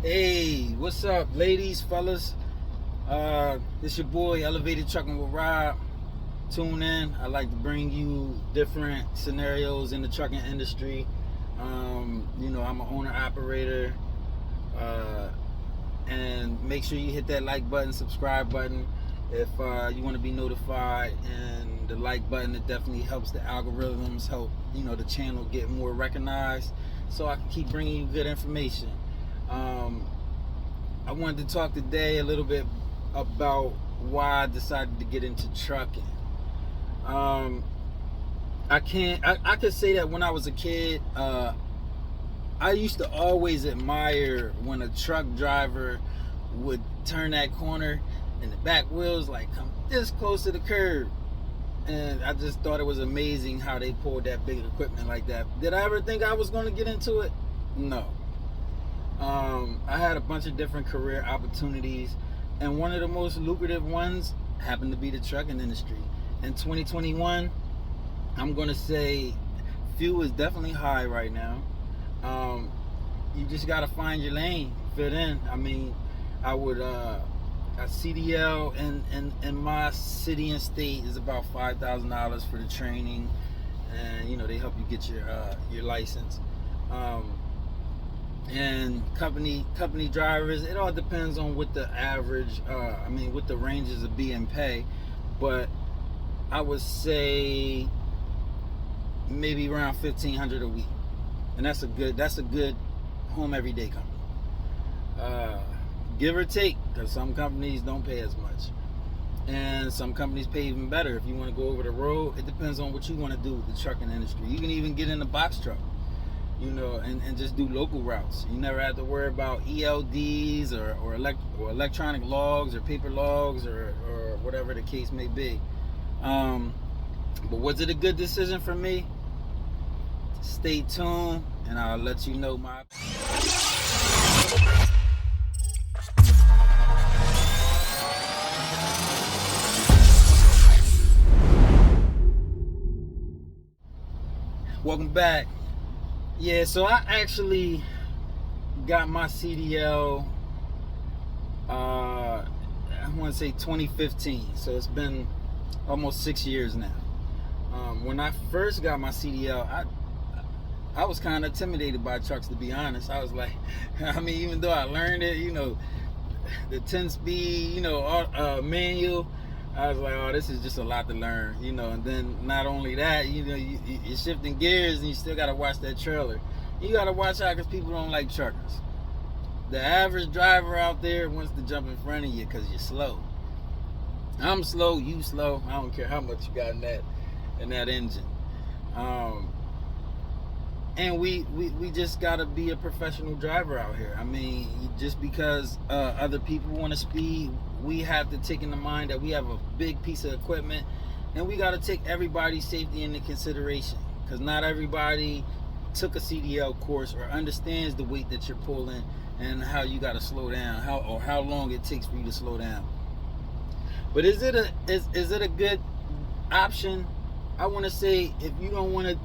Hey, what's up, ladies, fellas? This your boy, Elevated Trucking with Rob. Tune in. I like to bring you different scenarios in the trucking industry. I'm an owner operator, and make sure you hit that like button, subscribe button if you want to be notified. And the like button, it definitely helps the algorithms, help the channel get more recognized, so I can keep bringing you good information. I wanted to talk today a little bit about why I decided to get into trucking. I could say that when I was a kid, I used to always admire when a truck driver would turn that corner and the back wheels like come this close to the curb. And I just thought it was amazing how they pulled that big equipment like that. Did I ever think I was going to get into it? No. I had a bunch of different career opportunities, and one of the most lucrative ones happened to be the trucking industry. In 2021, I'm going to say fuel is definitely high right now. You just got to find your lane, fit in. I mean, I would a CDL in my city and state is about $5,000 for the training, and they help you get your license. And company drivers, it all depends on what the average what the ranges of being pay, but I would say maybe around $1,500 a week, and that's a good home everyday company, give or take, because some companies don't pay as much and some companies pay even better. If you want to go over the road, it depends on what you want to do with the trucking industry. You can even get in a box truck, and just do local routes. You never have to worry about ELDs or electronic logs or paper logs or whatever the case may be. But was it a good decision for me? Stay tuned, and I'll let you know my. Welcome back. Yeah, so I actually got my CDL, I want to say 2015, so it's been almost 6 years now. When I first got my CDL, I was kind of intimidated by trucks, to be honest. I was like, even though I learned it, the 10-speed, manual, I was like, oh, this is just a lot to learn, and then not only that, you're shifting gears and you still got to watch that trailer. You got to watch out because people don't like truckers. The average driver out there wants to jump in front of you because you're slow. I'm slow, you slow. I don't care how much you got in that engine. And we just got to be a professional driver out here. Just because other people want to speed, we have to take into mind that we have a big piece of equipment, and we got to take everybody's safety into consideration, because not everybody took a CDL course or understands the weight that you're pulling and how you got to slow down, how long it takes for you to slow down. But is it a good option? I want to say, if you don't want to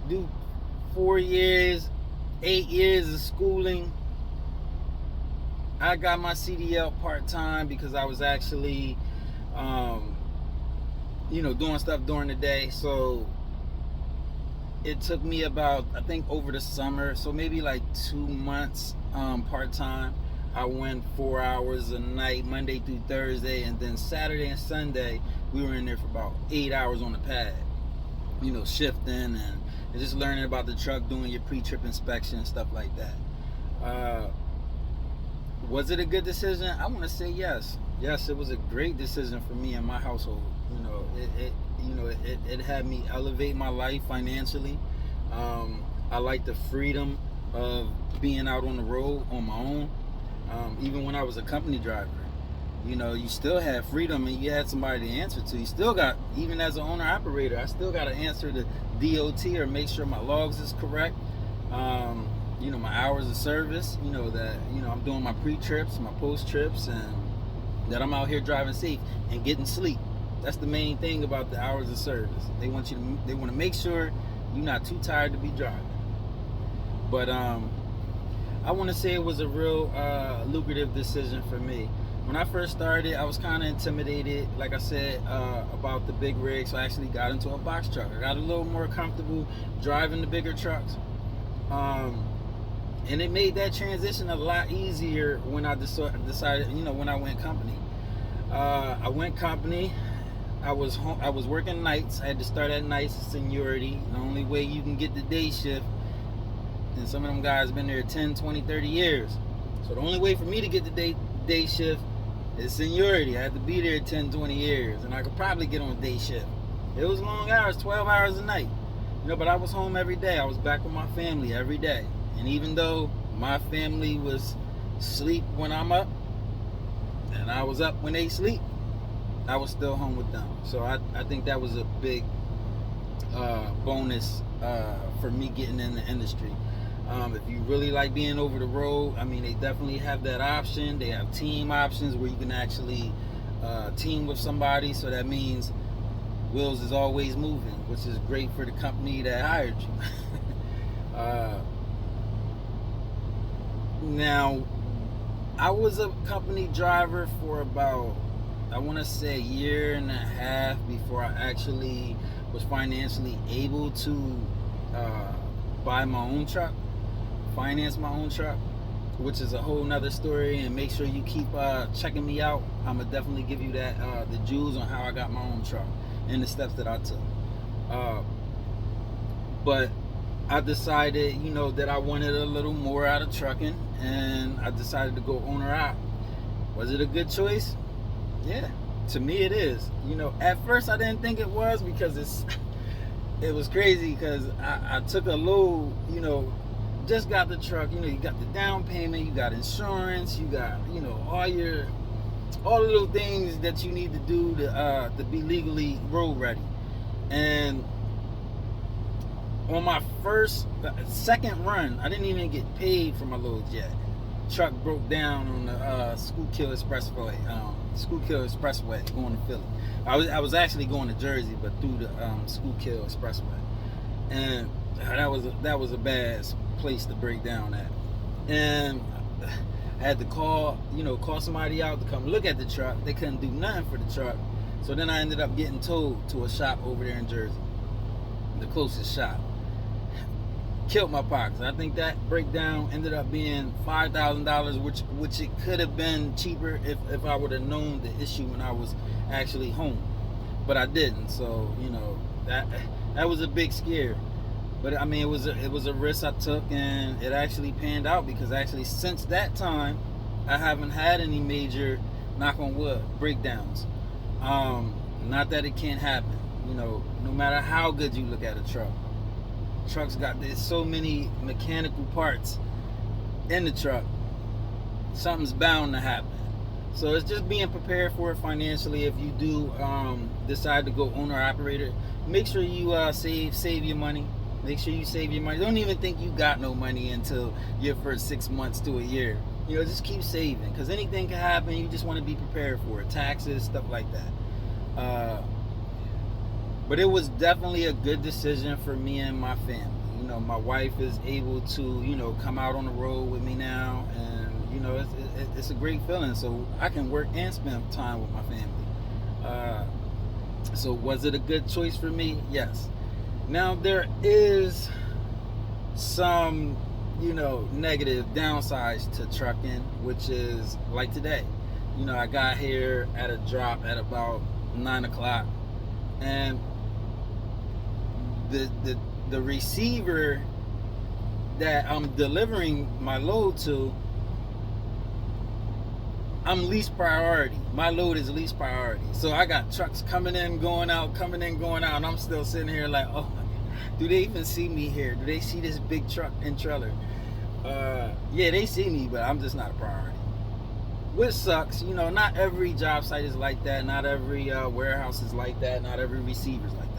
do 4 years, 8 years of schooling, I got my CDL part-time because I was actually doing stuff during the day. So it took me about, I think, over the summer, so maybe like 2 months part-time. I went 4 hours a night, Monday through Thursday, and then Saturday and Sunday we were in there for about 8 hours on the pad, shifting and just learning about the truck, doing your pre-trip inspection and stuff like that. Was it a good decision? I want to say yes. Yes, it was a great decision for me and my household. It had me elevate my life financially. I like the freedom of being out on the road on my own. Even when I was a company driver, you still had freedom and you had somebody to answer to. You still got, even as an owner operator, I still got to answer to DOT or make sure my logs is correct. My hours of service, that I'm doing my pre-trips, my post-trips, and that I'm out here driving safe and getting sleep. That's the main thing about the hours of service. They want to make sure you're not too tired to be driving. But I want to say it was a real lucrative decision for me. When I first started, I was kind of intimidated, like I said, about the big rig. So I actually got into a box truck. I got a little more comfortable driving the bigger trucks. And it made that transition a lot easier when I decided, when I went company. I went company. I was working nights. I had to start at nights, seniority. The only way you can get the day shift, and some of them guys been there 10, 20, 30 years. So the only way for me to get the day shift is seniority. I had to be there 10, 20 years, and I could probably get on day shift. It was long hours, 12 hours a night. But I was home every day. I was back with my family every day. And even though my family was asleep when I'm up, and I was up when they sleep, I was still home with them. So I think that was a big bonus for me getting in the industry. If you really like being over the road, they definitely have that option. They have team options where you can actually team with somebody. So that means wheels is always moving, which is great for the company that hired you. Now, I was a company driver for about, I want to say, a year and a half before I actually was financially able to buy my own truck, finance my own truck, which is a whole nother story. And make sure you keep checking me out. I'm going to definitely give you that the jewels on how I got my own truck and the steps that I took. But I decided, that I wanted a little more out of trucking, and I decided to go owner op. Was it a good choice? Yeah, to me it is. At first I didn't think it was, because it was crazy, because I took a load, just got the truck, you got the down payment, you got insurance, you got, all the little things that you need to do to be legally road ready. And on my second run, I didn't even get paid for my loads yet. Truck broke down on the Schuylkill Expressway going to Philly. I was actually going to Jersey, but through the Schuylkill Expressway, and that was a bad place to break down at. And I had to call somebody out to come look at the truck. They couldn't do nothing for the truck, so then I ended up getting towed to a shop over there in Jersey, the closest shop. Killed my pockets. I think that breakdown ended up being $5,000, which it could have been cheaper if I would have known the issue when I was actually home, but I didn't. So that was a big scare. But it was a risk I took, and it actually panned out, because actually since that time I haven't had any major, knock on wood, breakdowns. Not that it can't happen. No matter how good you look at a truck. There's so many mechanical parts in the truck, something's bound to happen. So it's just being prepared for it financially. If you do decide to go owner operator, make sure you save your money. Make sure you save your money. Don't even think you got no money until your first 6 months to a year. Just keep saving, because anything can happen. You just want to be prepared for it. Taxes, stuff like that. But it was definitely a good decision for me and my family. My wife is able to, come out on the road with me now, and it's a great feeling. So I can work and spend time with my family. So was it a good choice for me? Yes. Now there is some, negative downsides to trucking, which is like today. I got here at a drop at about 9 o'clock, and the receiver that I'm delivering my load to, I'm least priority. My load is least priority. So I got trucks coming in, going out, and I'm still sitting here like, oh my God, do they even see me here? Do they see this big truck and trailer? Yeah, they see me, but I'm just not a priority. Which sucks. Not every job site is like that. Not every warehouse is like that. Not every receiver is like that.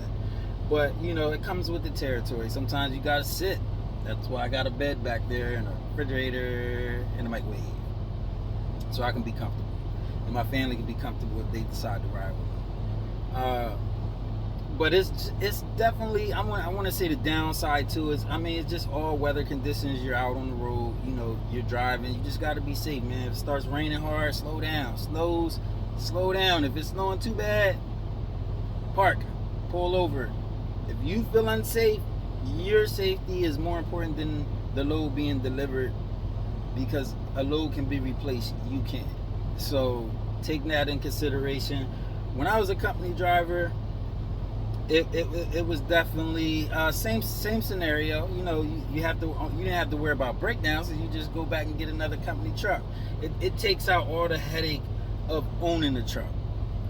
But, it comes with the territory. Sometimes you gotta sit. That's why I got a bed back there, and a refrigerator, and a microwave, so I can be comfortable, and my family can be comfortable if they decide to ride with me. But it's definitely, I want to say the downside too is, I mean, it's just all weather conditions. You're out on the road, you know, you're driving. You just got to be safe, man. If it starts raining hard, slow down. Slow down. If it's snowing too bad, park, pull over. If you feel unsafe, your safety is more important than the load being delivered, because a load can be replaced, you can't. So take that in consideration. When I was a company driver, it was definitely same scenario. You know, you didn't have to worry about breakdowns, so you just go back and get another company truck. It takes out all the headache of owning the truck.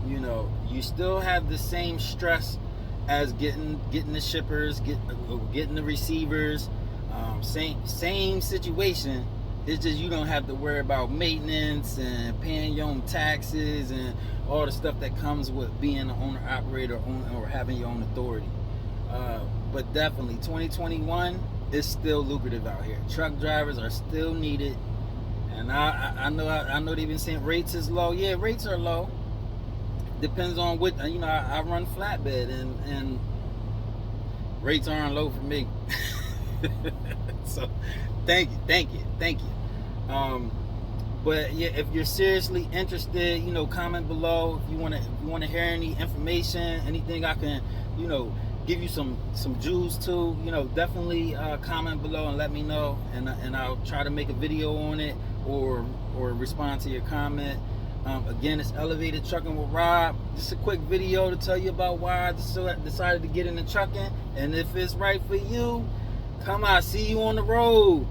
You know, you still have the same stress as getting the shippers, getting the receivers. Same situation. It's just you don't have to worry about maintenance and paying your own taxes and all the stuff that comes with being an owner operator or having your own authority. But definitely 2021 is still lucrative out here. Truck drivers are still needed. And I know they've been saying rates is low. Yeah, rates are low. Depends on what, you know, I run flatbed and rates aren't low for me. So thank you. But yeah, if you're seriously interested, you know, comment below. If you want to hear any information, anything I can, you know, give you some jewels to, you know, definitely comment below and let me know, and I'll try to make a video on it or respond to your comment. Again, it's Elevated Trucking with Rob. Just a quick video to tell you about why I decided to get into trucking, and if it's right for you, come out. See you on the road.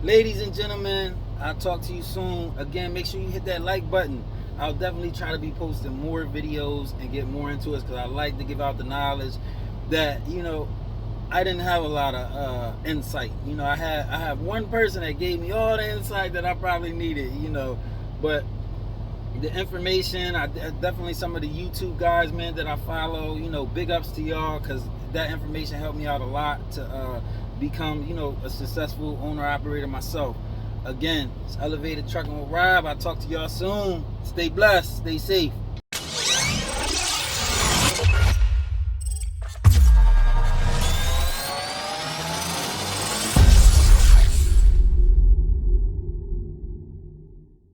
Ladies and gentlemen, I'll talk to you soon. Again, make sure you hit that like button. I'll definitely try to be posting more videos and get more into it, because I like to give out the knowledge that, you know, I didn't have a lot of insight. You know, I have one person that gave me all the insight that I probably needed, you know, but the information, I definitely, some of the YouTube guys, man, that I follow, you know, big ups to y'all, because that information helped me out a lot to become, you know, a successful owner operator myself. Again, it's Elevated Trucking with Rob. I'll talk to y'all soon. Stay blessed, stay safe.